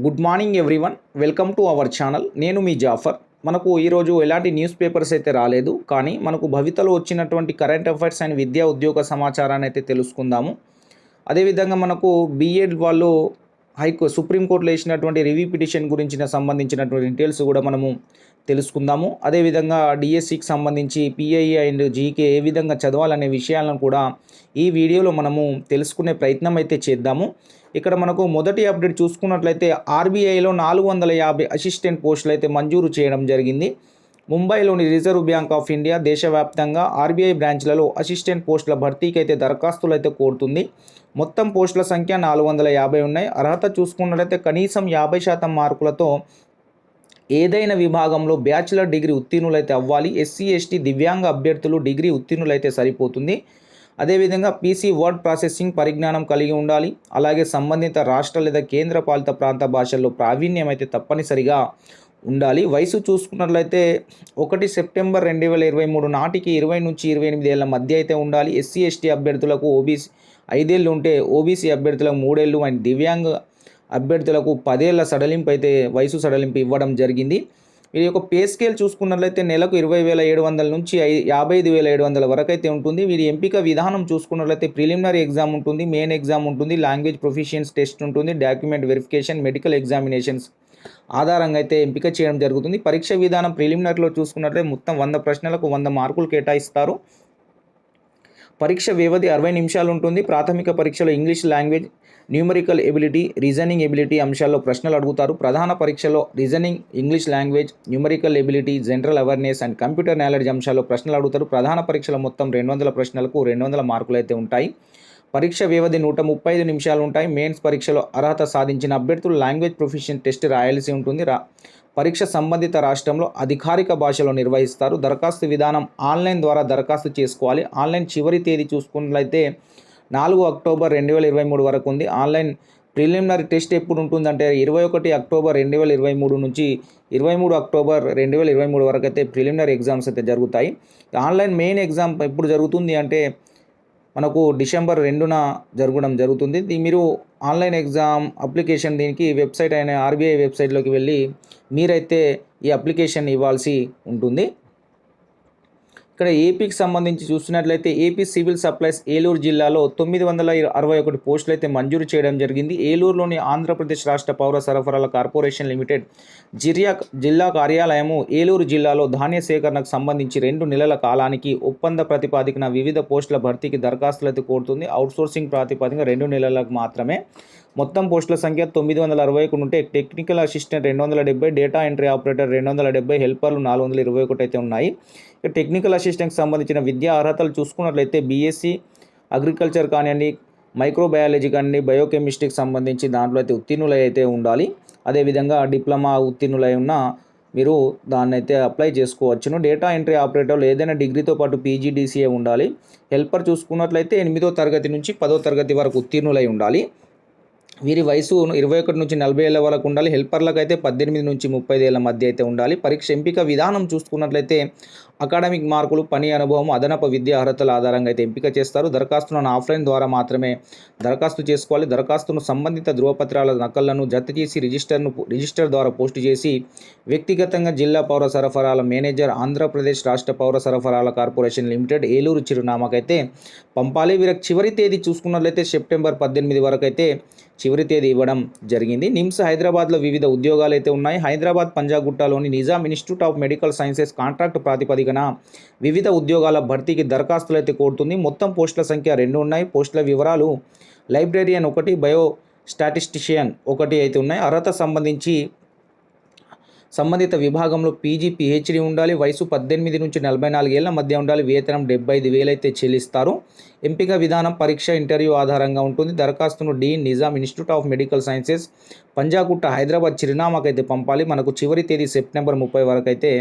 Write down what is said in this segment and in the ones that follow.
Good morning everyone, welcome to our channel. నేను మీ జాఫర్. మనకు ఈరోజు ఎలాంటి న్యూస్ పేపర్స్ అయితే రాలేదు, కానీ మనకు భవితలో వచ్చినటువంటి కరెంట్ అఫైర్స్ అండ్ విద్యా ఉద్యోగ సమాచారాన్ని అయితే తెలుసుకుందాము. అదేవిధంగా మనకు బీఎడ్ వాళ్ళు సుప్రీంకోర్టులో వేసినటువంటి రివ్యూ పిటిషన్ గురించిన సంబంధించినటువంటి డీటెయిల్స్ కూడా మనము తెలుసుకుందాము. అదేవిధంగా డిఎస్సికి సంబంధించి పిఐఈ అండ్ జీకే ఏ విధంగా చదవాలనే విషయాలను కూడా ఈ వీడియోలో మనము తెలుసుకునే ప్రయత్నం అయితే చేద్దాము. ఇక్కడ మనకు మొదటి అప్డేట్ చూసుకున్నట్లయితే ఆర్బీఐలో 450 అసిస్టెంట్ పోస్టులు అయితే మంజూరు చేయడం జరిగింది. ముంబైలోని రిజర్వ్ బ్యాంక్ ఆఫ్ ఇండియా దేశవ్యాప్తంగా ఆర్బీఐ బ్రాంచ్లలో అసిస్టెంట్ పోస్టుల భర్తీకి అయితే దరఖాస్తులు అయితే కోరుతుంది. మొత్తం పోస్టుల సంఖ్య 450 ఉన్నాయి. అర్హత చూసుకున్నట్లయితే కనీసం 50% మార్కులతో ఏదైనా విభాగంలో బ్యాచిలర్ డిగ్రీ ఉత్తీర్ణులైతే అవ్వాలి. ఎస్సీ ఎస్టీ దివ్యాంగ అభ్యర్థులు డిగ్రీ ఉత్తీర్ణులైతే సరిపోతుంది. అదేవిధంగా పీసీ వర్డ్ ప్రాసెసింగ్ పరిజ్ఞానం కలిగి ఉండాలి. అలాగే సంబంధిత రాష్ట్ర లేదా కేంద్ర పాలిత ప్రాంత భాషల్లో ప్రావీణ్యం అయితే తప్పనిసరిగా ఉండాలి. వయసు చూసుకున్నట్లయితే 1 సెప్టెంబర్ 2023 నాటికి 20 నుంచి 28 ఏళ్ల మధ్య అయితే ఉండాలి. ఎస్సీ ఎస్టీ అభ్యర్థులకు ఓబీసీ 5 ఏళ్ళు ఉంటే ఓబీసీ అభ్యర్థులకు 3 ఏళ్ళు అండ్ దివ్యాంగ అభ్యర్థులకు 10 ఏళ్ల సడలింపు అయితే వయసు సడలింపు ఇవ్వడం జరిగింది. వీరి యొక్క పే స్కేల్ చూసుకున్నట్లయితే నెలకు 20,700 నుంచి 55,700 వరకు అయితే ఉంటుంది. వీరి ఎంపిక విధానం చూసుకున్నట్లయితే ప్రిలిమినరీ ఎగ్జామ్ ఉంటుంది, మెయిన్ ఎగ్జామ్ ఉంటుంది, లాంగ్వేజ్ ప్రొఫిషియన్స్ టెస్ట్ ఉంటుంది, డాక్యుమెంట్ వెరిఫికేషన్, మెడికల్ ఎగ్జామినేషన్స్ ఆధారంగా అయితే ఎంపిక చేయడం జరుగుతుంది. పరీక్ష విధానం ప్రిలిమినరీలో చూసుకున్నట్లయితే మొత్తం 100 ప్రశ్నలకు 100 మార్కులు కేటాయిస్తారు. పరీక్ష వ్యవధి 60 నిమిషాలు ఉంటుంది. ప్రాథమిక పరీక్షలో English language, numerical ability, reasoning ability అంశాల్లో ప్రశ్నలు అడుగుతారు. ప్రధాన పరీక్షలో reasoning, English language, numerical ability, general awareness and computer knowledge అంశాల్లో ప్రశ్నలు అడుగుతారు. ప్రధాన పరీక్షలో మొత్తం 200 ప్రశ్నలకు 200 మార్కులు అయితే ఉంటాయి. పరీక్ష వ్యవధి 135 నిమిషాలు ఉంటాయి. మెయిన్స్ పరీక్షలో అర్హత సాధించిన అభ్యర్థులు లాంగ్వేజ్ ప్రొఫిషియెంట్ టెస్ట్ రాయాల్సి ఉంటుంది. పరీక్ష సంబంధిత రాష్ట్రంలో అధికారిక భాషలో నిర్వహిస్తారు. దరఖాస్తు విధానం ఆన్లైన్ ద్వారా దరఖాస్తు చేసుకోవాలి. ఆన్లైన్ చివరి తేదీ చూసుకున్నట్లయితే 4 అక్టోబర్ 2023 వరకు ఉంది. ఆన్లైన్ ప్రిలిమినరీ టెస్ట్ ఎప్పుడు ఉంటుందంటే 21 అక్టోబర్ 2023 నుంచి 23 అక్టోబర్ 2023 వరకు అయితే ప్రిలిమినరీ ఎగ్జామ్స్ అయితే జరుగుతాయి. ఆన్లైన్ మెయిన్ ఎగ్జామ్ ఎప్పుడు జరుగుతుంది అంటే మనకు డిసెంబర్ 2న జరగడం జరుగుతుంది. మీరు ఆన్లైన్ ఎగ్జామ్ అప్లికేషన్ దీనికి వెబ్సైట్ అయిన ఆర్బీఐ వెబ్సైట్లోకి వెళ్ళి మీరైతే ఈ అప్లికేషన్ ఇవ్వాల్సి ఉంటుంది. ఇక్కడ ఏపీకి సంబంధించి చూసినట్లయితే ఏపీ సివిల్ సప్లైస్ ఏలూరు జిల్లాలో 961 పోస్టులు అయితే మంజూరు చేయడం జరిగింది. ఏలూరులోని ఆంధ్రప్రదేశ్ రాష్ట్ర పౌర సరఫరాల కార్పొరేషన్ లిమిటెడ్ జిల్లా కార్యాలయము ఏలూరు జిల్లాలో ధాన్య సేకరణకు సంబంధించి 2 నెలల కాలానికి ఒప్పంద ప్రతిపాదికన వివిధ పోస్టుల భర్తీకి దరఖాస్తులు అయితే కోరుతుంది. అవుట్సోర్సింగ్ ప్రాతిపదికన 2 నెలలకు మాత్రమే. మొత్తం పోస్టుల సంఖ్య 921 ఉంటే technical assistant 270, data entry operator 270, హెల్పర్లు 421 అయితే ఉన్నాయి. టెక్నికల్ అసిస్టెంట్కి సంబంధించిన విద్యా అర్హతలు చూసుకున్నట్లయితే బీఎస్సీ అగ్రికల్చర్ కానివ్వండి, మైక్రోబయాలజీ కానివ్వండి, బయోకెమిస్ట్రీకి సంబంధించి దాంట్లో అయితే ఉత్తీర్ణులై అయితే ఉండాలి. అదేవిధంగా డిప్లొమా ఉత్తీర్ణులై ఉన్న మీరు దాన్ని అయితే అప్లై చేసుకోవచ్చును. డేటా ఎంట్రీ ఆపరేటర్లు ఏదైనా డిగ్రీతో పాటు పీజీడీసీఏ ఉండాలి. హెల్పర్ చూసుకున్నట్లయితే 8వ తరగతి నుంచి 10వ తరగతి వరకు ఉత్తీర్ణులై ఉండాలి. వీరి వయసు 21 నుంచి 40 ఏళ్ల వరకు ఉండాలి. హెల్పర్లకు అయితే 18 నుంచి 35 ఏళ్ల మధ్య అయితే ఉండాలి. పరీక్ష ఎంపిక విధానం చూసుకున్నట్లయితే అకాడమిక్ మార్కులు, పని అనుభవం, అదనపు విద్యా అర్హతల ఆధారంగా అయితే ఎంపిక చేస్తారు. దరఖాస్తులను ఆఫ్లైన్ ద్వారా మాత్రమే దరఖాస్తు చేసుకోవాలి. దరఖాస్తును సంబంధిత ధృవపత్రాల నకళ్లను జత చేసి రిజిస్టర్ ద్వారా పోస్టు చేసి వ్యక్తిగతంగా జిల్లా పౌర సరఫరాల మేనేజర్, ఆంధ్రప్రదేశ్ రాష్ట్ర పౌర సరఫరాల కార్పొరేషన్ లిమిటెడ్ ఏలూరు చిరునామాకైతే పంపాలి. వీరికి చివరి తేదీ చూసుకున్నట్లయితే సెప్టెంబర్ 18 వరకు అయితే చివరి తేదీ ఇవ్వడం జరిగింది. నిమ్స్ హైదరాబాద్లో వివిధ ఉద్యోగాలు అయితే ఉన్నాయి. హైదరాబాద్ పంజాగుట్టలోని Nizam institute of medical sciences contract ప్రాతిపదికన వివిధ ఉద్యోగాల భర్తీకి దరఖాస్తులు అయితే కోరుతుంది. మొత్తం పోస్టుల సంఖ్య 2 ఉన్నాయి. పోస్టుల వివరాలు లైబ్రేరియన్ 1, బయో స్టాటిస్టిషియన్ 1 అయితే ఉన్నాయి. అర్హత సంబంధిత విభాగంలో పీజీ పీహెచ్డీ ఉండాలి. వయసు 18 నుంచి 44 ఏళ్ల మధ్య ఉండాలి. వేతనం 75,000 అయితే చెల్లిస్తారు. ఎంపిక విధానం పరీక్ష ఇంటర్వ్యూ ఆధారంగా ఉంటుంది. దరఖాస్తును dean Nizam institute of medical sciences Panjagutta Hyderabad చిరునామాకైతే పంపాలి. మనకు చివరి తేదీ సెప్టెంబర్ 30 వరకు అయితే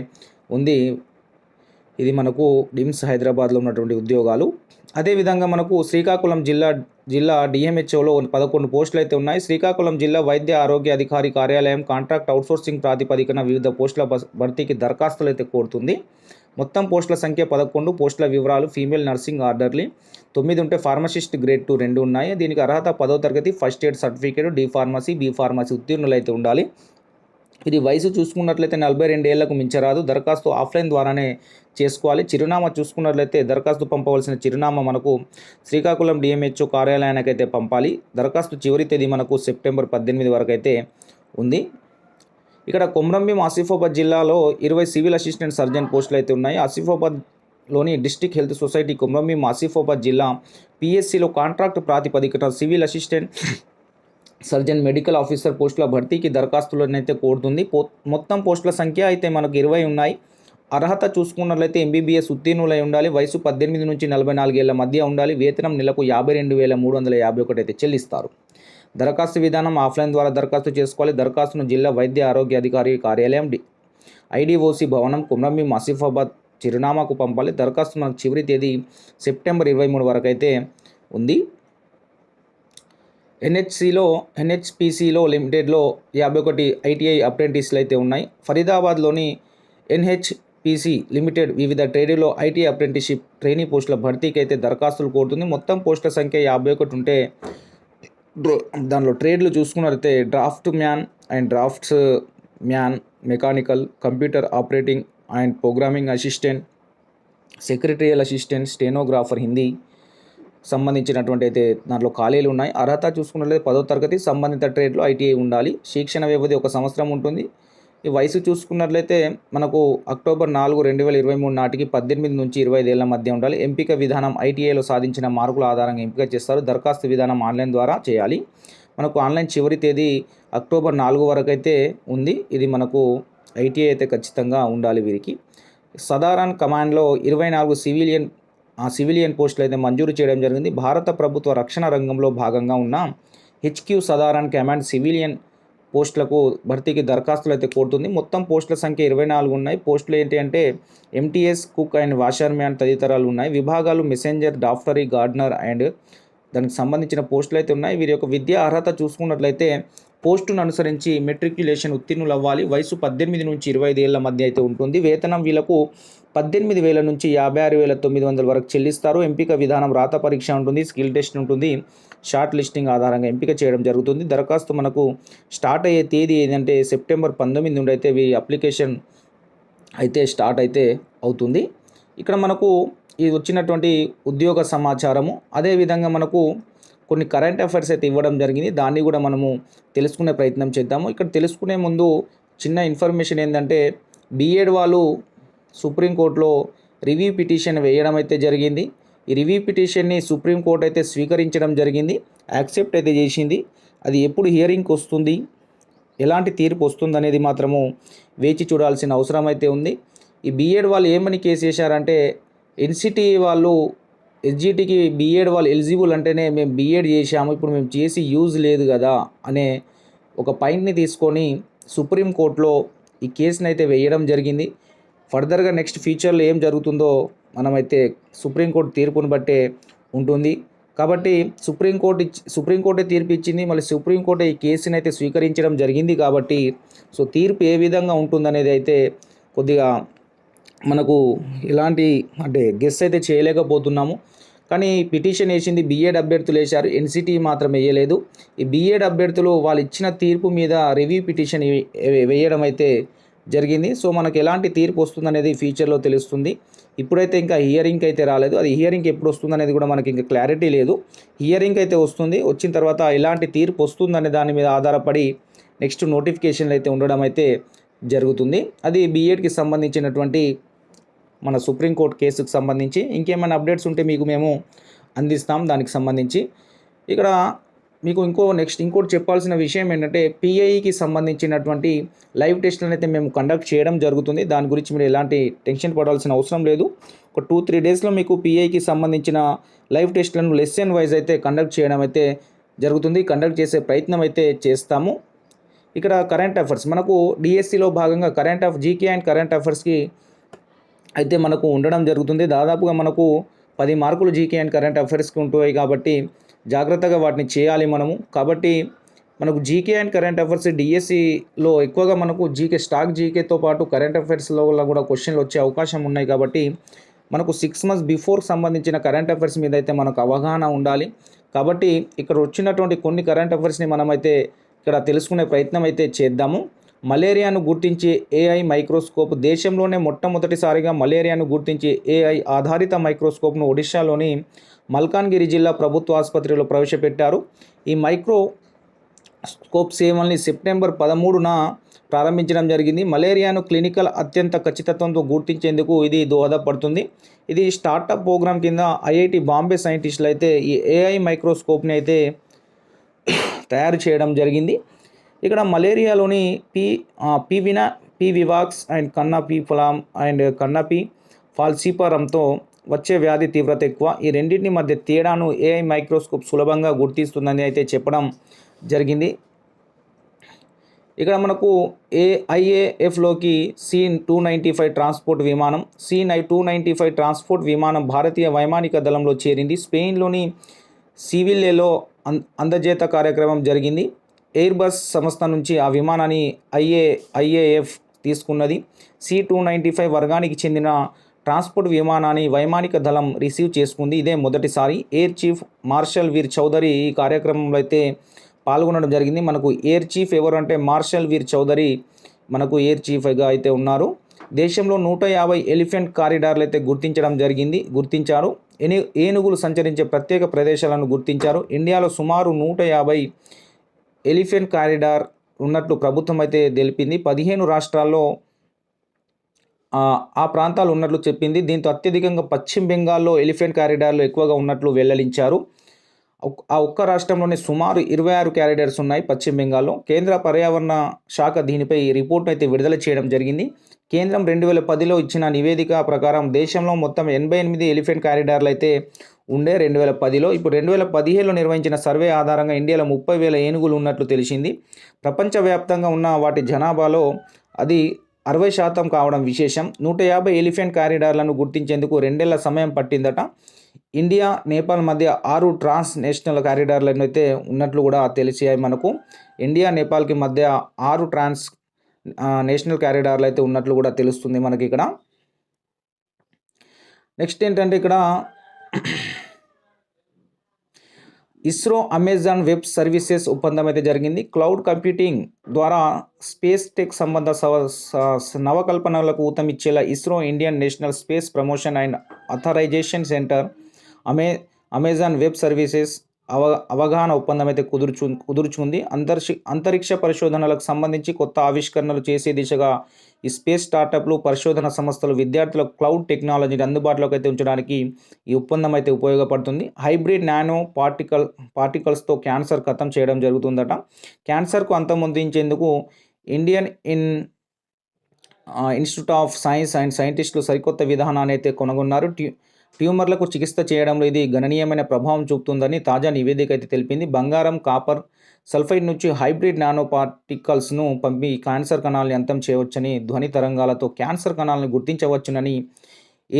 ఉంది. ఇది మనకు నిమ్స్ హైదరాబాద్లో ఉన్నటువంటి ఉద్యోగాలు. అదేవిధంగా మనకు శ్రీకాకుళం జిల్లా జిల్లా డిఎంహెచ్ఓలో 11 పోస్టులు అయితే ఉన్నాయి. శ్రీకాకుళం జిల్లా వైద్య ఆరోగ్య అధికారి కార్యాలయం కాంట్రాక్ట్ అవుట్సోర్సింగ్ ప్రాతిపదికన వివిధ పోస్టుల భర్తీకి దరఖాస్తులు అయితే కోరుతుంది. మొత్తం పోస్టుల సంఖ్య 11. పోస్టుల వివరాలు: ఫీమేల్ నర్సింగ్ ఆర్డర్లీ 9 ఉంటే, ఫార్మసిస్ట్ గ్రేడ్ 2 2 ఉన్నాయి. దీనికి అర్హత 10వ తరగతి first aid certificate, D pharmacy, B pharmacy ఉత్తీర్ణులు అయితే ఉండాలి. ఇది వయసు చూసుకున్నట్లయితే 42 ఏళ్లకు మించరాదు. దరఖాస్తు ఆఫ్లైన్ ద్వారానే చేసుకోవాలి. చిరునామా చూసుకున్నట్లయితే దరఖాస్తు పంపవలసిన చిరునామా మనకు శ్రీకాకుళం డిఎంహెచ్ఓ కార్యాలయానికి అయితే పంపాలి. దరఖాస్తు చివరి తేదీ మనకు సెప్టెంబర్ 18 వరకు అయితే ఉంది. ఇక్కడ కొమ్రంభీం ఆసిఫాబాద్ జిల్లాలో 20 సివిల్ అసిస్టెంట్ సర్జన్ పోస్టులు అయితే ఉన్నాయి. ఆసిఫాబాద్లోని district health society Komaram Bheem Asifabad జిల్లా పిఎస్సిలో కాంట్రాక్ట్ ప్రాతిపదికన civil assistant surgeon medical officer పోస్టుల భర్తీకి దరఖాస్తులను అయితే కోరుతుంది. మొత్తం పోస్టుల సంఖ్య అయితే మనకు 20 ఉన్నాయి. అర్హత చూసుకున్నట్లయితే ఎంబీబీఎస్ ఉత్తీర్ణులై ఉండాలి. వయసు 18 నుంచి 44 ఏళ్ల మధ్య ఉండాలి. వేతనం నెలకు 52,351 అయితే చెల్లిస్తారు. దరఖాస్తు విధానం: ఆఫ్లైన్ ద్వారా దరఖాస్తు చేసుకోవాలి. దరఖాస్తును జిల్లా వైద్య ఆరోగ్య అధికారి కార్యాలయం ఐడిఓసి భవనం కొమ్రంభీం ఆసిఫాబాద్ చిరునామాకు పంపాలి. దరఖాస్తు మనకు చివరి తేదీ సెప్టెంబర్ 23 వరకు అయితే ఉంది. ఎన్హెచ్పిసిలో లిమిటెడ్లో 51 ఐటీఐ అప్రెంటిస్లు అయితే ఉన్నాయి. ఫరీదాబాద్లోని ఎన్హెచ్పిసి లిమిటెడ్ వివిధ ట్రేడ్లో ఐటీఐ అప్రెంటిస్షిప్ ట్రైనీ పోస్టుల భర్తీకి అయితే దరఖాస్తులు కోరుతుంది. మొత్తం పోస్టుల సంఖ్య 51 ఉంటే, దానిలో ట్రేడ్లు చూసుకున్నట్లయితే draft man and drafts man, mechanical, computer operating and programming assistant, secretarial assistant, stenographer, Hindi సంబంధించినటువంటి అయితే దాంట్లో ఖాళీలు ఉన్నాయి. అర్హత చూసుకున్నట్లయితే 10వ తరగతి సంబంధిత ట్రేడ్లో ఐటీఐ ఉండాలి. శిక్షణ వ్యవధి 1 సంవత్సరం ఉంటుంది. ఈ వయసు చూసుకున్నట్లయితే మనకు అక్టోబర్ 4, 2023 నాటికి 18 నుంచి 25 ఏళ్ల మధ్య ఉండాలి. ఎంపిక విధానం: ఐటీఐలో సాధించిన మార్కుల ఆధారంగా ఎంపిక చేస్తారు. దరఖాస్తు విధానం ఆన్లైన్ ద్వారా చేయాలి. మనకు ఆన్లైన్ చివరి తేదీ అక్టోబర్ 4 వరకు అయితే ఉంది. ఇది మనకు ఐటీఐ అయితే ఖచ్చితంగా ఉండాలి వీరికి. సదారన్ కమాండ్లో 24 సివిలియన్ పోస్టులు అయితే మంజూరు చేయడం జరిగింది. భారత ప్రభుత్వ రక్షణ రంగంలో భాగంగా ఉన్న హెచ్క్యూ సదారన్ కమాండ్ సివిలియన్ పోస్టులకు భర్తీకి దరఖాస్తులు అయితే కోరుతుంది. మొత్తం పోస్టుల సంఖ్య 24 ఉన్నాయి. పోస్టులు ఏంటి అంటే ఎంటీఎస్, కుక్ అండ్ వాషర్మ్యాన్ తదితరాలు ఉన్నాయి. విభాగాలు: మెసెంజర్, డాక్టరీ, గార్డనర్ అండ్ దానికి సంబంధించిన పోస్టులు అయితే ఉన్నాయి. వీరి యొక్క విద్యా అర్హత చూసుకున్నట్లయితే పోస్టును అనుసరించి మెట్రిక్యులేషన్ ఉత్తీర్ణులు అవ్వాలి. వయసు 18 నుంచి 25 ఏళ్ల మధ్య అయితే ఉంటుంది. వేతనం వీళ్ళకు 18,000 నుంచి 56,900 వరకు చెల్లిస్తారు. ఎంపిక విధానం: రాత పరీక్ష ఉంటుంది, స్కిల్ టెస్ట్ ఉంటుంది. షార్ట్ లిస్టింగ్ ఆధారంగా ఎంపిక చేయడం జరుగుతుంది. దరఖాస్తు మనకు స్టార్ట్ అయ్యే తేదీ ఏంటంటే సెప్టెంబర్ 19 నుండి అయితే ఈ అప్లికేషన్ అయితే స్టార్ట్ అయితే అవుతుంది. ఇక్కడ మనకు ఇది వచ్చినటువంటి ఉద్యోగ సమాచారము. అదేవిధంగా మనకు కొన్ని కరెంట్ అఫైర్స్ అయితే ఇవ్వడం జరిగింది. దాన్ని కూడా మనము తెలుసుకునే ప్రయత్నం చేద్దాము. ఇక్కడ తెలుసుకునే ముందు చిన్న ఇన్ఫర్మేషన్ ఏంటంటే, బీఎడ్ వాళ్ళు సుప్రీంకోర్టులో రివ్యూ పిటిషన్ వేయడం అయితే జరిగింది. ఈ రివ్యూ పిటిషన్ని సుప్రీంకోర్టు అయితే స్వీకరించడం జరిగింది, యాక్సెప్ట్ అయితే చేసింది. అది ఎప్పుడు హియరింగ్కి వస్తుంది, ఎలాంటి తీర్పు వస్తుంది అనేది మాత్రము వేచి చూడాల్సిన అవసరం అయితే ఉంది. ఈ బీఎడ్ వాళ్ళు ఏమని కేసు చేశారంటే, ఎన్సిటీ వాళ్ళు ఎస్జిటికి బీఎడ్ వాళ్ళు ఎలిజిబుల్ అంటేనే మేము బీఎడ్ చేశాము, ఇప్పుడు మేము చేసి యూజ్ లేదు కదా అనే ఒక పాయింట్ని తీసుకొని సుప్రీంకోర్టులో ఈ కేసుని అయితే వేయడం జరిగింది. ఫర్దర్గా నెక్స్ట్ ఫ్యూచర్లో ఏం జరుగుతుందో మనమైతే సుప్రీంకోర్టు తీర్పుని బట్టే ఉంటుంది. కాబట్టి సుప్రీంకోర్టే తీర్పు ఇచ్చింది, మళ్ళీ సుప్రీంకోర్టు ఈ కేసుని అయితే స్వీకరించడం జరిగింది. కాబట్టి తీర్పు ఏ విధంగా ఉంటుందనేది అయితే కొద్దిగా మనకు ఎలాంటి గెస్ అయితే చేయలేకపోతున్నాము. కానీ పిటిషన్ వేసింది బీఎడ్ అభ్యర్థులు వేశారు, ఎన్సిటీ మాత్రం వేయలేదు. ఈ బీఎడ్ అభ్యర్థులు వాళ్ళు ఇచ్చిన తీర్పు మీద రివ్యూ పిటిషన్ వేయడం అయితే జరిగింది. మనకు ఎలాంటి తీర్పు వస్తుందనేది ఫ్యూచర్లో తెలుస్తుంది. ఇప్పుడైతే ఇంకా హియరింగ్ అయితే రాలేదు. అది హియరింగ్ ఎప్పుడు వస్తుంది అనేది కూడా మనకి ఇంకా క్లారిటీ లేదు. హియరింగ్ అయితే వస్తుంది, వచ్చిన తర్వాత ఎలాంటి తీర్పు వస్తుందనే దాని మీద ఆధారపడి నెక్స్ట్ నోటిఫికేషన్లు అయితే ఉండడం అయితే జరుగుతుంది. అది బీఎడ్కి సంబంధించినటువంటి మన సుప్రీంకోర్టు కేసుకు సంబంధించి. ఇంకేమైనా అప్డేట్స్ ఉంటే మీకు మేము అందిస్తాం దానికి సంబంధించి. ఇక్కడ మీకు ఇంకోటి చెప్పాల్సిన విషయం ఏంటంటే, పిఐకి సంబంధించినటువంటి లైవ్ టెస్ట్లను అయితే మేము కండక్ట్ చేయడం జరుగుతుంది. దాని గురించి మీరు ఎలాంటి టెన్షన్ పడాల్సిన అవసరం లేదు. ఒక 2-3 డేస్లో మీకు పిఐకి సంబంధించిన లైవ్ టెస్ట్లను లెసన్ వైజ్ అయితే కండక్ట్ చేయడం అయితే జరుగుతుంది. కండక్ట్ చేసే ప్రయత్నం అయితే చేస్తాము. ఇక్కడ కరెంట్ అఫైర్స్ మనకు డిఎస్సిలో భాగంగా జీకే అండ్ కరెంట్ అఫైర్స్కి అయితే మనకు ఉండడం జరుగుతుంది. దాదాపుగా మనకు 10 మార్కులు జీకే అండ్ కరెంట్ అఫైర్స్కి ఉంటాయి. కాబట్టి జాగ్రత్తగా వాటిని చేయాలి మనము. కాబట్టి మనకు జీకే అండ్ కరెంట్ అఫైర్స్ డిఎస్సిలో ఎక్కువగా మనకు స్టాక్ జీకేతో పాటు కరెంట్ అఫైర్స్లో కూడా క్వశ్చన్లు వచ్చే అవకాశం ఉన్నాయి. కాబట్టి మనకు 6 months బిఫోర్ సంబంధించిన కరెంట్ అఫైర్స్ మీద అయితే మనకు అవగాహన ఉండాలి. కాబట్టి ఇక్కడ వచ్చినటువంటి కొన్ని కరెంట్ అఫైర్స్ని మనమైతే ఇక్కడ తెలుసుకునే ప్రయత్నం అయితే చేద్దాము. మలేరియాను గుర్తించే ఏఐ మైక్రోస్కోప్. దేశంలోనే మొట్టమొదటిసారిగా మలేరియాను గుర్తించే ఏఐ ఆధారిత మైక్రోస్కోప్ను ఒడిశాలోని మల్కాన్గిరి జిల్లా ప్రభుత్వ ఆసుపత్రిలో ప్రవేశపెట్టారు. ఈ మైక్రోస్కోప్ సేవల్ని సెప్టెంబర్ 13న ప్రారంభించడం జరిగింది. మలేరియాను క్లినికల్ అత్యంత ఖచ్చితత్వంతో గుర్తించేందుకు ఇది దోహదపడుతుంది. ఇది స్టార్టప్ ప్రోగ్రామ్ కింద ఐఐటి బాంబే సైంటిస్టులు అయితే ఈ ఏఐ మైక్రోస్కోప్ని అయితే తయారు చేయడం జరిగింది. ఇక్కడ మలేరియాలోని పి వివాక్స్ అండ్ కన్నాపి ఫలామ్ అండ్ కన్నాపి ఫాల్సిపారంతో వచ్చే వ్యాధి తీవ్రత ఎక్కువ. ఈ రెండింటి మధ్య తేడాను ఏఐ మైక్రోస్కోప్ సులభంగా గుర్తిస్తుందని అయితే చెప్పడం జరిగింది. ఇక్కడ మనకు ఐఏఎఫ్లోకి C-295 ట్రాన్స్పోర్ట్ విమానం C-295 ట్రాన్స్పోర్ట్ విమానం భారతీయ వైమానిక దళంలో చేరింది. స్పెయిన్లోని సివిల్లేలో అందజేత కార్యక్రమం జరిగింది. ఎయిర్బస్ సంస్థ నుంచి ఆ విమానాన్ని ఐఏఎఫ్ తీసుకున్నది. C-295 వర్గానికి చెందిన ట్రాన్స్పోర్ట్ విమానాన్ని వైమానిక దళం రిసీవ్ చేసుకుంది. ఇదే మొదటిసారి. ఎయిర్ చీఫ్ మార్షల్ వీర్ చౌదరి ఈ కార్యక్రమంలో అయితే పాల్గొనడం జరిగింది. మనకు ఎయిర్ చీఫ్ ఎవరు అంటే మార్షల్ వీర్ చౌదరి మనకు ఎయిర్ చీఫ్గా అయితే ఉన్నారు. దేశంలో 150 ఎలిఫెంట్ కారిడార్లు అయితే గుర్తించారు. ఏనుగులు సంచరించే ప్రత్యేక ప్రదేశాలను గుర్తించారు. ఇండియాలో సుమారు 150 ఎలిఫెంట్ కారిడార్ ఉన్నట్లు ప్రభుత్వం అయితే తెలిపింది. 15 రాష్ట్రాల్లో ఆ ప్రాంతాలు ఉన్నట్లు చెప్పింది. దీంతో అత్యధికంగా పశ్చిమ బెంగాల్లో ఎలిఫెంట్ కారిడార్లు ఎక్కువగా ఉన్నట్లు వెల్లడించారు. ఆ ఒక్క రాష్ట్రంలోనే సుమారు 26 కారిడార్స్ ఉన్నాయి పశ్చిమ బెంగాల్లో. కేంద్ర పర్యావరణ శాఖ దీనిపై రిపోర్ట్ను అయితే విడుదల చేయడం జరిగింది. కేంద్రం 2010లో ఇచ్చిన నివేదిక ప్రకారం దేశంలో మొత్తం 88 ఎలిఫెంట్ కారిడార్లు అయితే ఉండే 2010లో. ఇప్పుడు 2015లో నిర్వహించిన సర్వే ఆధారంగా ఇండియాలో 30,000 ఏనుగులు ఉన్నట్లు తెలిసింది. ప్రపంచవ్యాప్తంగా ఉన్న వాటి జనాభాలో అది 60% కావడం విశేషం. 150 ఎలిఫెంట్ కారిడార్లను గుర్తించేందుకు 2 ఏళ్ల సమయం పట్టిందట. ఇండియా నేపాల్ మధ్య 6 ట్రాన్స్ నేషనల్ కారిడార్లను అయితే ఉన్నట్లు కూడా తెలిసాయి మనకు. ఇండియా నేపాల్కి మధ్య 6 ట్రాన్స్ నేషనల్ కారిడార్లు అయితే ఉన్నట్లు కూడా తెలుస్తుంది మనకి ఇక్కడ. నెక్స్ట్ ఏంటంటే ఇక్కడ ఇస్రో అమెజాన్ వెబ్ సర్వీసెస్ ఒప్పందం అయితే జరిగింది. క్లౌడ్ కంప్యూటింగ్ ద్వారా స్పేస్ టెక్ సంబంధ నవకల్పనలకు ఊతమిచ్చేలా ISRO Indian national space promotion and authorisation centre Amazon web services అవగాహన ఒప్పందం అయితే కుదుర్చుకుంది. అంతరిక్ష పరిశోధనలకు సంబంధించి కొత్త ఆవిష్కరణలు చేసే దిశగా ఈ స్పేస్ స్టార్టప్లు, పరిశోధన సంస్థలు విద్యార్థులకు క్లౌడ్ టెక్నాలజీని అందుబాటులోకి అయితే ఉంచడానికి ఈ ఒప్పందం అయితే ఉపయోగపడుతుంది. హైబ్రిడ్ నానో పార్టికల్స్తో క్యాన్సర్ ఖతం చేయడం జరుగుతుందట. క్యాన్సర్కు అంతమొందించేందుకు Indian institute of science and సైంటిస్టులు సరికొత్త విధానాన్ని అయితే కనుగొన్నారు. ట్యూమర్లకు చికిత్స చేయడంలో ఇది గణనీయమైన ప్రభావం చూపుతుందని తాజా నివేదిక అయితే తెలిపింది. బంగారం, కాపర్, సల్ఫైడ్ నుంచి హైబ్రిడ్ నానో పార్టికల్స్ను పంపి క్యాన్సర్ కణాలని అంతం చేయవచ్చని, ధ్వని తరంగాలతో క్యాన్సర్ కణాలను గుర్తించవచ్చునని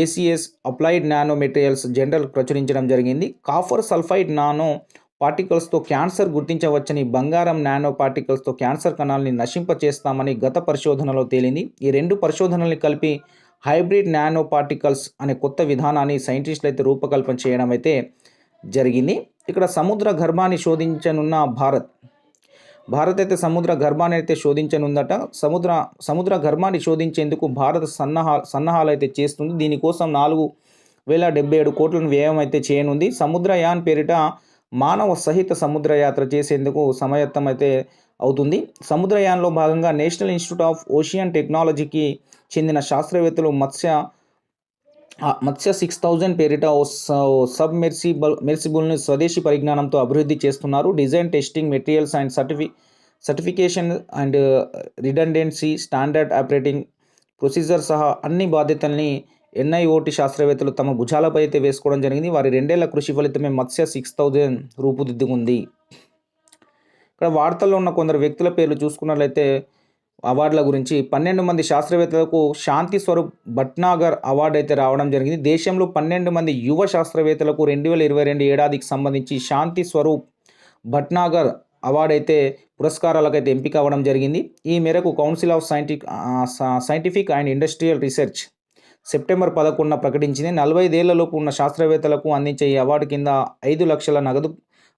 ACS applied nano materials general ప్రచురించడం జరిగింది. కాపర్ సల్ఫైడ్ నానో పార్టికల్స్తో క్యాన్సర్ గుర్తించవచ్చని, బంగారం నానో పార్టికల్స్తో క్యాన్సర్ కణాలని నశింపచేస్తామని గత పరిశోధనలో తేలింది. ఈ 2 పరిశోధనల్ని కలిపి హైబ్రిడ్ నానో పార్టికల్స్ అనే కొత్త విధానాన్ని సైంటిస్టులు అయితే రూపకల్పన చేయడం అయితే జరిగింది. ఇక్కడ సముద్ర గర్భాన్ని శోధించనున్న భారత్ అయితే సముద్ర గర్భాన్ని అయితే శోధించనుందట. సముద్ర గర్భాన్ని శోధించేందుకు భారత్ సన్నాహాలు అయితే చేస్తుంది. దీనికోసం 4,077 కోట్లను వ్యయం అయితే చేయనుంది. సముద్రయాన్ పేరిట మానవ సహిత సముద్రయాత్ర చేసేందుకు సమాయత్తం అయితే అవుతుంది. సముద్రయాన్లో భాగంగా నేషనల్ ఇన్స్టిట్యూట్ ఆఫ్ ఓషియన్ టెక్నాలజీకి చెందిన శాస్త్రవేత్తలు మత్స్య 6000 పేరిట మెర్సిబుల్ని స్వదేశీ పరిజ్ఞానంతో అభివృద్ధి చేస్తున్నారు. Design, testing, materials and certification and redundancy, standard operating procedure సహా అన్ని బాధ్యతల్ని NIOT శాస్త్రవేత్తలు తమ భుజాలపై అయితే వేసుకోవడం జరిగింది. వారి 2 ఏళ్ల కృషి ఫలితమే మత్స్య 6000 రూపుదిద్దుకుంది. ఇక్కడ వార్తల్లో ఉన్న కొందరు వ్యక్తుల పేర్లు చూసుకున్నట్లయితే అవార్డుల గురించి 12 మంది శాస్త్రవేత్తలకు శాంతి స్వరూప్ భట్నాగర్ అవార్డు అయితే రావడం జరిగింది. దేశంలో 12 మంది యువ శాస్త్రవేత్తలకు 2022 ఏడాదికి సంబంధించి శాంతి స్వరూప్ భట్నాగర్ అవార్డు అయితే పురస్కారాలకైతే ఎంపిక అవ్వడం జరిగింది. ఈ మేరకు council of scientific and industrial research September 11న ప్రకటించింది. 45 ఏళ్లలోపు ఉన్న శాస్త్రవేత్తలకు అందించే ఈ అవార్డు కింద 5 లక్షల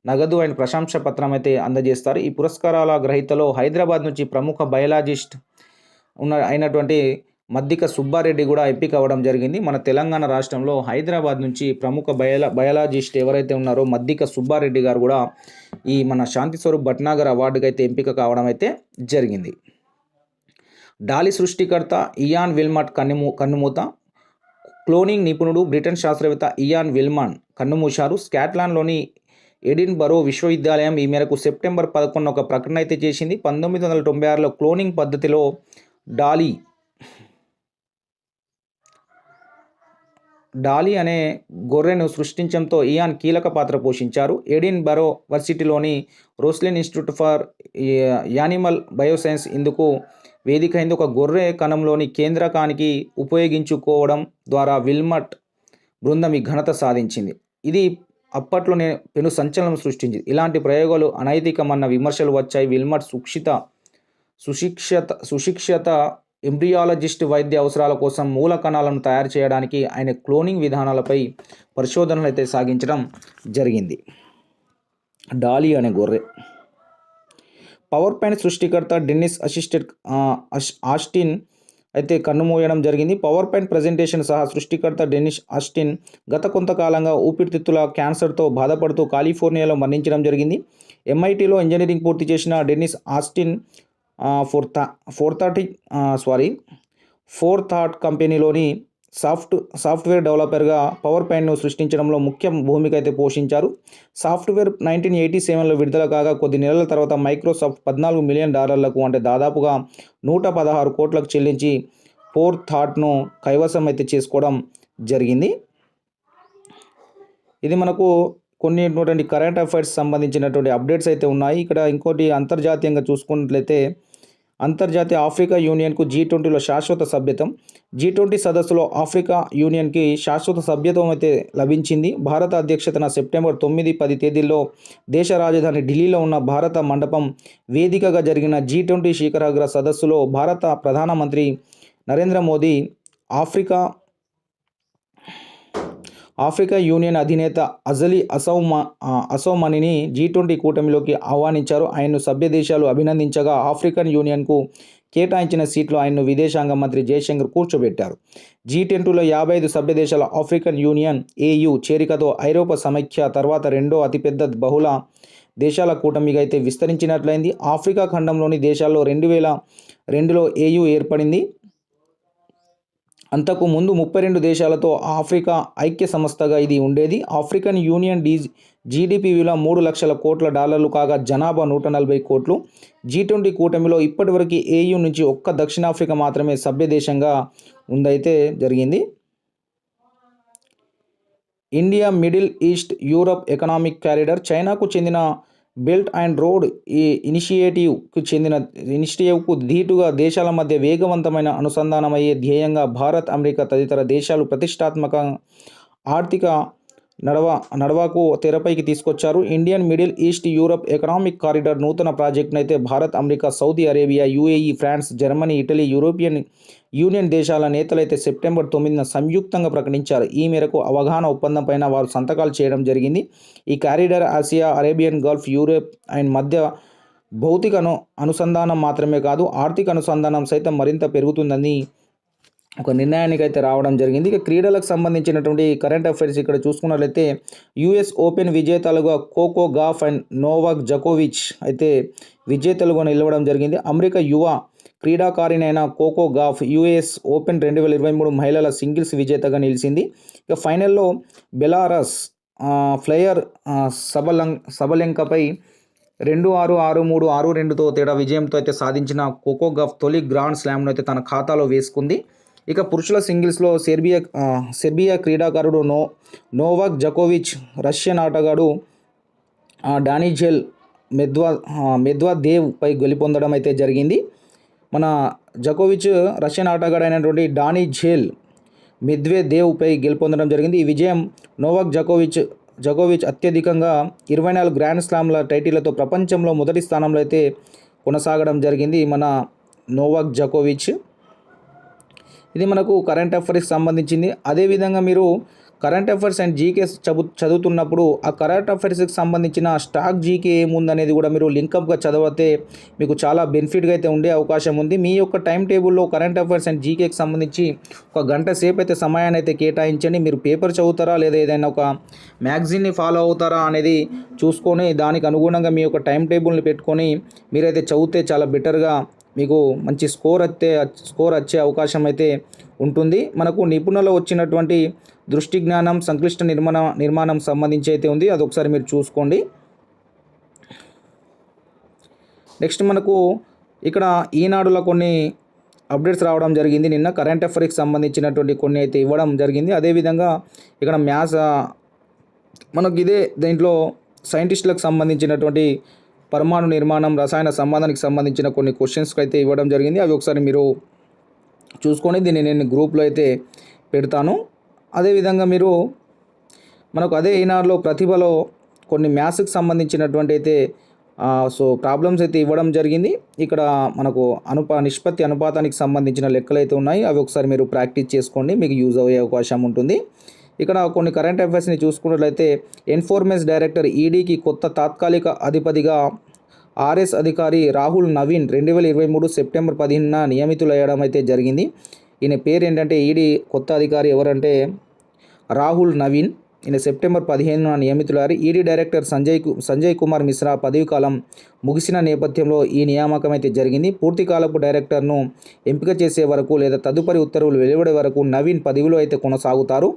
నగదు అండ్ ప్రశంస పత్రం అయితే అందజేస్తారు. ఈ పురస్కారాల గ్రహీతలో హైదరాబాద్ నుంచి ప్రముఖ బయాలజిస్ట్ అయినటువంటి మద్దిక సుబ్బారెడ్డి కూడా ఎంపిక అవ్వడం జరిగింది. మన తెలంగాణ రాష్ట్రంలో హైదరాబాద్ నుంచి ప్రముఖ బయాలజిస్ట్ ఎవరైతే ఉన్నారో మద్దిక సుబ్బారెడ్డి గారు కూడా ఈ మన శాంతి స్వరూప్ భట్నాగర్ అవార్డుకి అయితే ఎంపిక కావడం అయితే జరిగింది. డాలి సృష్టికర్త ఇయాన్ విల్మట్ కన్నుమూత. క్లోనింగ్ నిపుణుడు బ్రిటన్ శాస్త్రవేత్త ఇయాన్ విల్మన్ కన్నుమూశారు. స్కాట్లాండ్లోని ఎడిన్బరో విశ్వవిద్యాలయం ఈ మేరకు సెప్టెంబర్ 11 ఒక ప్రకటన అయితే చేసింది. 1996లో క్లోనింగ్ పద్ధతిలో డాలీ అనే గొర్రెను సృష్టించడంతో ఇయాన్ కీలక పాత్ర పోషించారు. ఎడిన్బరో వర్సిటీలోని Roslin institute for animal bioscience ఇందుకు వేదిక అయింది. ఒక గొర్రె కణంలోని కేంద్రకానికి ఉపయోగించుకోవడం ద్వారా విల్మట్ బృందం ఈ ఘనత సాధించింది. ఇది అప్పట్లోనే పెను సంచలనం సృష్టించింది. ఇలాంటి ప్రయోగాలు అనైతికమన్న విమర్శలు వచ్చాయి. విల్మట్ సుశిక్షిత ఎంబ్రియాలజిస్ట్ వైద్య అవసరాల కోసం మూల కణాలను తయారు చేయడానికి ఆయన క్లోనింగ్ విధానాలపై పరిశోధనలు అయితే సాగించడం జరిగింది. డాలీ అనే గొర్రె. పవర్ పాయింట్ సృష్టికర్త డెన్నిస్ ఆస్టిన్ అయితే కన్నుమూయడం జరిగింది. పవర్ పాయింట్ ప్రజెంటేషన్ సహా సృష్టికర్త డెన్నిస్ ఆస్టిన్ గత కొంతకాలంగా ఊపిరితిత్తుల క్యాన్సర్తో బాధపడుతూ కాలిఫోర్నియాలో మరణించడం జరిగింది. MITలో ఇంజనీరింగ్ పూర్తి చేసిన డెన్నిస్ ఆస్టిన్ ఫోర్ థాట్ కంపెనీలోని సాఫ్ట్వేర్ డెవలపర్గా పవర్ పాయింట్ను సృష్టించడంలో ముఖ్య భూమిక అయితే పోషించారు. సాఫ్ట్వేర్ 1987లో విడుదల కాగా కొద్ది నెలల తర్వాత మైక్రోసాఫ్ట్ $14 మిలియన్ అంటే దాదాపుగా 116 కోట్లకు చెల్లించి ఫోర్ థాట్ను కైవసం అయితే చేసుకోవడం జరిగింది. ఇది మనకు కొన్ని కరెంట్ అఫైర్స్ సంబంధించినటువంటి అప్డేట్స్ అయితే ఉన్నాయి. ఇక్కడ ఇంకోటి అంతర్జాతీయంగా చూసుకున్నట్లయితే అంతర్జాతీయ ఆఫ్రికా యూనియన్కు G20లో శాశ్వత సభ్యత్వం. G20 సదస్సులో ఆఫ్రికా యూనియన్కి శాశ్వత సభ్యత్వం అయితే లభించింది. భారత అధ్యక్షతన సెప్టెంబర్ 9-10 తేదీల్లో దేశ రాజధాని ఢిల్లీలో ఉన్న భారత మండపం వేదికగా జరిగిన G20 శిఖరాగ్ర సదస్సులో భారత ప్రధానమంత్రి నరేంద్ర మోదీ ఆఫ్రికా యూనియన్ అధినేత అజలీ అసౌమనిని G20 కూటమిలోకి ఆహ్వానించారు. ఆయన్ను సభ్య దేశాలు అభినందించగా ఆఫ్రికన్ యూనియన్కు కేటాయించిన సీట్లో ఆయన్ను విదేశాంగ మంత్రి జయశంకర్ కూర్చోబెట్టారు. G20లో 55 సభ్య దేశాల ఆఫ్రికన్ యూనియన్ AU చేరికతో ఐరోపా సమైక్య తర్వాత రెండో అతిపెద్ద బహుళ దేశాల కూటమిగా అయితే విస్తరించినట్లయింది. ఆఫ్రికా ఖండంలోని దేశాల్లో 2002లో AU ఏర్పడింది. అంతకు ముందు 32 దేశాలతో ఆఫ్రికా ఐక్య సంస్థగా ఇది ఉండేది. ఆఫ్రికన్ యూనియన్ GDP విలువ $3 లక్షల కోట్ల కాగా జనాభా 140 కోట్లు. G20 కూటమిలో ఇప్పటివరకు AU నుంచి ఒక్క దక్షిణాఫ్రికా మాత్రమే సభ్య దేశంగా ఉందైతే జరిగింది. India middle East Europe economic corridor. చైనాకు చెందిన బెల్ట్ అండ్ రోడ్ ఈ ఇనిషియేటివ్కు ధీటుగా దేశాల మధ్య వేగవంతమైన అనుసంధానమయ్యే ధ్యేయంగా భారత్, అమెరికా తదితర దేశాలు ప్రతిష్టాత్మక ఆర్థిక నడవకు తెరపైకి తీసుకొచ్చారు. Indian Middle East Europe economic corridor నూతన ప్రాజెక్టును అయితే Bharat, America, Saudi Arabia, UAE, France, Germany, Italy, European Union దేశాల నేతలైతే సెప్టెంబర్ 9న సంయుక్తంగా ప్రకటించారు. ఈ మేరకు అవగాహన ఒప్పందంపైన వారు సంతకాలు చేయడం జరిగింది. ఈ corridor Asia, Arabian Gulf, Europe and మధ్య భౌతిక అనుసంధానం మాత్రమే కాదు, ఆర్థిక అనుసంధానం సైతం మరింత పెరుగుతుందని ఒక నిర్ణయానికి అయితే రావడం జరిగింది. ఇక క్రీడలకు సంబంధించినటువంటి కరెంట్ అఫైర్స్ ఇక్కడ చూసుకున్నట్లయితే US ఓపెన్ విజేతలుగా కోకో గాఫ్ అండ్ నోవాక్ జకోవిచ్ అయితే విజేతలుగా నిలవడం జరిగింది. అమెరికా యువ క్రీడాకారిణైన కోకో గాఫ్ US ఓపెన్ 2023 మహిళల సింగిల్స్ విజేతగా నిలిచింది. ఇక ఫైనల్లో బెలారస్ ఫ్లయర్ సబలెంకపై 2-6, 6-3, 6-2తో తేడా విజయంతో అయితే సాధించిన కోకో గాఫ్ తొలి గ్రాండ్ స్లామ్ను అయితే తన ఖాతాలో వేసుకుంది. ఇక పురుషుల సింగిల్స్లో సెర్బియా క్రీడాకారుడు నోవాక్ జకోవిచ్ రష్యన్ ఆటగాడు డానిజెల్ మెద్వదేవ్ పై గెలుపొందడం అయితే జరిగింది. మన జకోవిచ్ రష్యన్ ఆటగాడు అయినటువంటి డానీ ఝేల్ మెద్వెదేవ్పై గెలుపొందడం జరిగింది. ఈ విజయం నోవాక్ జకోవిచ్ అత్యధికంగా 24 గ్రాండ్ స్లామ్ల టైటిళ్లతో ప్రపంచంలో మొదటి స్థానంలో అయితే కొనసాగడం జరిగింది మన నోవాక్ జకోవిచ్. ఇది మనకు కరెంట్ అఫైర్స్కి సంబంధించింది. అదేవిధంగా మీరు కరెంట్ అఫైర్స్ అండ్ జీకే చదువుతున్నప్పుడు ఆ కరెంట్ అఫైర్స్కి సంబంధించిన స్టాక్ జీకే ఏముందనేది కూడా మీరు లింకప్గా చదివితే మీకు చాలా బెనిఫిట్గా అయితే ఉండే అవకాశం ఉంది. మీ యొక్క టైం టేబుల్లో కరెంట్ అఫైర్స్ అండ్ జీకేకి సంబంధించి ఒక గంట సేపు అయితే సమయాన్ని అయితే కేటాయించండి. మీరు పేపర్ చదువుతారా లేదా ఏదైనా ఒక మ్యాగజైన్ని ఫాలో అవుతారా అనేది చూసుకొని దానికి అనుగుణంగా మీ యొక్క టైం టేబుల్ని పెట్టుకొని మీరైతే చదివితే చాలా బెటర్గా మీకు మంచి స్కోర్ వచ్చే అవకాశం అయితే ఉంటుంది. మనకు నిపుణులు వచ్చినటువంటి దృష్టి జ్ఞానం సంక్లిష్ట నిర్మాణం సంబంధించి అయితే ఉంది. అది ఒకసారి మీరు చూసుకోండి. నెక్స్ట్ మనకు ఇక్కడ ఈనాడులో కొన్ని అప్డేట్స్ రావడం జరిగింది. నిన్న కరెంట్ అఫైర్స్కి సంబంధించినటువంటి కొన్ని అయితే ఇవ్వడం జరిగింది. అదేవిధంగా ఇక్కడ మ్యాథ్స్ మనకు దీంట్లో సైంటిస్టులకు సంబంధించినటువంటి పరమాణు నిర్మాణం రసాయన సంబంధానికి సంబంధించిన కొన్ని క్వశ్చన్స్కి అయితే ఇవ్వడం జరిగింది. అవి ఒకసారి మీరు చూసుకొని దీన్ని నేను గ్రూప్లో అయితే పెడతాను. అదేవిధంగా మీరు మనకు అదే ఈనాడులో ప్రతిభలో కొన్ని మ్యాథ్స్కి సంబంధించినటువంటి అయితే ప్రాబ్లమ్స్ అయితే ఇవ్వడం జరిగింది. ఇక్కడ మనకు నిష్పత్తి అనుపాతానికి సంబంధించిన లెక్కలు అయితే ఉన్నాయి. అవి ఒకసారి మీరు ప్రాక్టీస్ చేసుకోండి, మీకు యూజ్ అయ్యే అవకాశం ఉంటుంది. ఇక్కడ కొన్ని కరెంట్ అఫైర్స్ని చూసుకున్నట్లయితే ఎన్ఫోర్స్మెంట్ డైరెక్టర్ ఈడీకి కొత్త తాత్కాలిక అధిపతిగా ఆర్ఎస్ అధికారి రాహుల్ నవీన్ 2023 సెప్టెంబర్ 15న నియమితులయ్యడం అయితే జరిగింది. ఈయన పేరు ఏంటంటే ఈడీ కొత్త అధికారి ఎవరంటే రాహుల్ నవీన్. ఈయన సెప్టెంబర్ 15న నియమితులయ్యారు. ఈడీ డైరెక్టర్ సంజయ్ కుమార్ మిశ్రా పదవి కాలం ముగిసిన నేపథ్యంలో ఈ నియామకం అయితే జరిగింది. పూర్తి కాలపు డైరెక్టర్ను ఎంపిక చేసే వరకు లేదా తదుపరి ఉత్తర్వులు వెలువడే వరకు నవీన్ పదవిలో అయితే కొనసాగుతారు.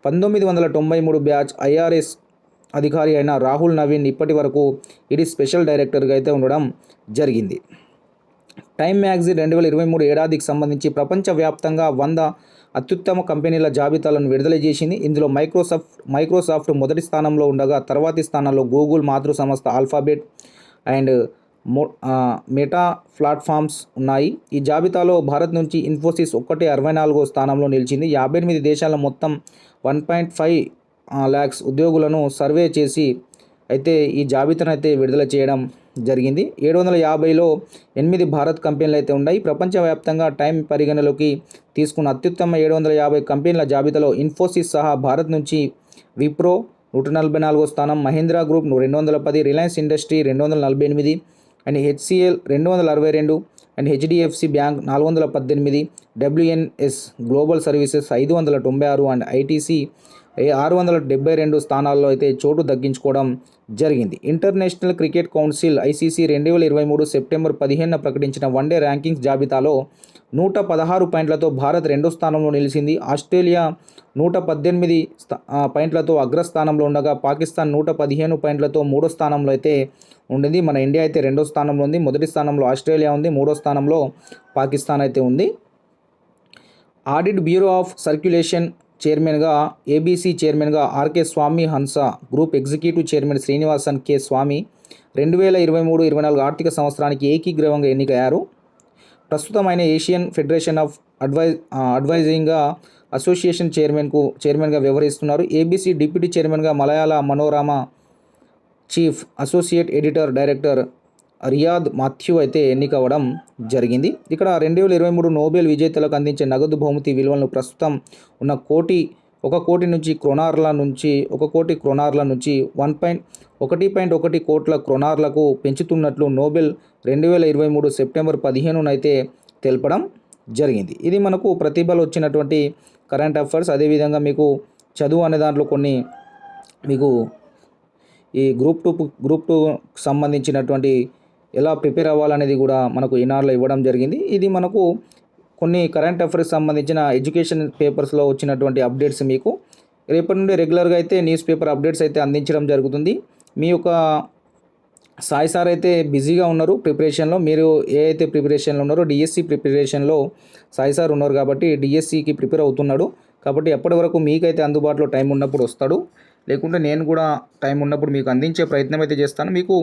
1993 బ్యాచ్ ఐఆర్ఎస్ అధికారి అయిన రాహుల్ నవీన్ ఇప్పటి వరకు ఈడీ స్పెషల్ డైరెక్టర్గా అయితే ఉండడం జరిగింది. టైమ్ మ్యాగజైన్ 2023 ఏడాదికి సంబంధించి ప్రపంచవ్యాప్తంగా 100 అత్యుత్తమ కంపెనీల జాబితాలను విడుదల చేసింది. ఇందులో మైక్రోసాఫ్ట్ మొదటి స్థానంలో ఉండగా తర్వాతి స్థానంలో గూగుల్ మాతృ సంస్థ ఆల్ఫాబెట్ అండ్ మెటా ప్లాట్ఫామ్స్ ఉన్నాయి. ఈ జాబితాలో భారత్ నుంచి ఇన్ఫోసిస్ 64వ స్థానంలో నిలిచింది. 58 దేశాల మొత్తం 1.5 lakhs ఉద్యోగులను సర్వే చేసి అయితే ఈ జాబితాను అయితే విడుదల చేయడం జరిగింది. 750లో 8 భారత్ కంపెనీలు అయితే ఉన్నాయి. ప్రపంచవ్యాప్తంగా టైం పరిగణలోకి తీసుకున్న అత్యుత్తమ 750 కంపెనీల జాబితాలో ఇన్ఫోసిస్ సహా భారత్ నుంచి విప్రో 144వ స్థానం, Mahindra group 210, Reliance industry 248 and HCL 262 and HDFC bank 418, WNS global services 596 and ITC 672 స్థానాల్లో అయితే చోటు దక్కించుకోవడం జరిగింది. International cricket council ICC 2023 September 15న ప్రకటించిన వన్డే ర్యాంకింగ్స్ జాబితాలో 116 పాయింట్లతో భారత్ 2వ స్థానంలో నిలిచింది. ఆస్ట్రేలియా 118 పాయింట్లతో అగ్రస్థానంలో ఉండగా పాకిస్తాన్ 115 పాయింట్లతో 3వ స్థానంలో అయితే ఉండింది. మన ఇండియా అయితే 2వ స్థానంలో ఉంది. మొదటి స్థానంలో ఆస్ట్రేలియా ఉంది, 3వ స్థానంలో పాకిస్తాన్ అయితే ఉంది. ఆడిట్ బ్యూరో ఆఫ్ సర్క్యులేషన్ చైర్మన్గా ఏబీసీ చైర్మన్గా RK Swamy Hansa, group executive chairman Srinivasan K Swamy 2023-24 ఆర్థిక సంవత్సరానికి ఏకీగ్రీవంగా ఎన్నికయ్యారు. ప్రస్తుతం ఆయన Asian federation of advising association చైర్మన్గా వ్యవహరిస్తున్నారు. ఏబీసీ డిప్యూటీ చైర్మన్గా Malayala Manorama chief associate editor director Riyad Mathew అయితే ఎన్నికవ్వడం జరిగింది. ఇక్కడ 2023 నోబెల్ విజేతలకు అందించే నగదు బహుమతి విలువలను ప్రస్తుతం ఉన్న 1 కోటి నుంచి క్రోనార్ల నుంచి 1.1 కోట్ల క్రోనార్లకు పెంచుతున్నట్లు నోబెల్ 2023 సెప్టెంబర్ 15న అయితే తెలపడం జరిగింది. ఇది మనకు ప్రతిభలో వచ్చినటువంటి కరెంట్ అఫైర్స్. అదేవిధంగా మీకు చదువు అనే దాంట్లో కొన్ని మీకు ఈ గ్రూప్ టూ సంబంధించినటువంటి ఎలా ప్రిపేర్ అవ్వాలనేది కూడా మనకు ఈనాడులో ఇవ్వడం జరిగింది. ఇది మనకు కొన్ని కరెంట్ అఫైర్స్ సంబంధించిన ఎడ్యుకేషన్ పేపర్స్లో వచ్చినటువంటి అప్డేట్స్ మీకు రేపటి నుండి రెగ్యులర్గా అయితే న్యూస్ పేపర్ అప్డేట్స్ అయితే అందించడం జరుగుతుంది. మీ యొక్క సాయి సార్ అయితే బిజీగా ఉన్నారు ప్రిపరేషన్లో. మీరు ఏ అయితే ప్రిపరేషన్లో ఉన్నారో డిఎస్సి ప్రిపరేషన్లో సాయి సార్ ఉన్నారు కాబట్టి డిఎస్సికి ప్రిపేర్ అవుతున్నాడు. కాబట్టి ఎప్పటి వరకు మీకైతే అందుబాటులో టైం ఉన్నప్పుడు వస్తాడు, లేకుంటే నేను కూడా టైం ఉన్నప్పుడు మీకు అందించే ప్రయత్నం అయితే చేస్తాను. మీకు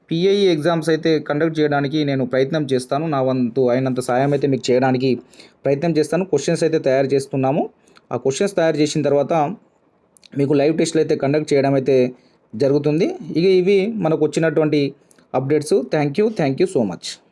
పిఐఈ ఎగ్జామ్స్ అయితే కండక్ట్ చేయడానికి నేను ప్రయత్నం చేస్తాను. నా వంతు అయినంత సాయం అయితే మీకు చేయడానికి ప్రయత్నం చేస్తాను. క్వశ్చన్స్ అయితే తయారు చేస్తున్నాము. ఆ క్వశ్చన్స్ తయారు చేసిన తర్వాత మీకు లైవ్ టెస్ట్లు అయితే కండక్ట్ చేయడం అయితే జరుగుతుంది. ఇవి మనకు వచ్చినటువంటి updates. Thank you so much.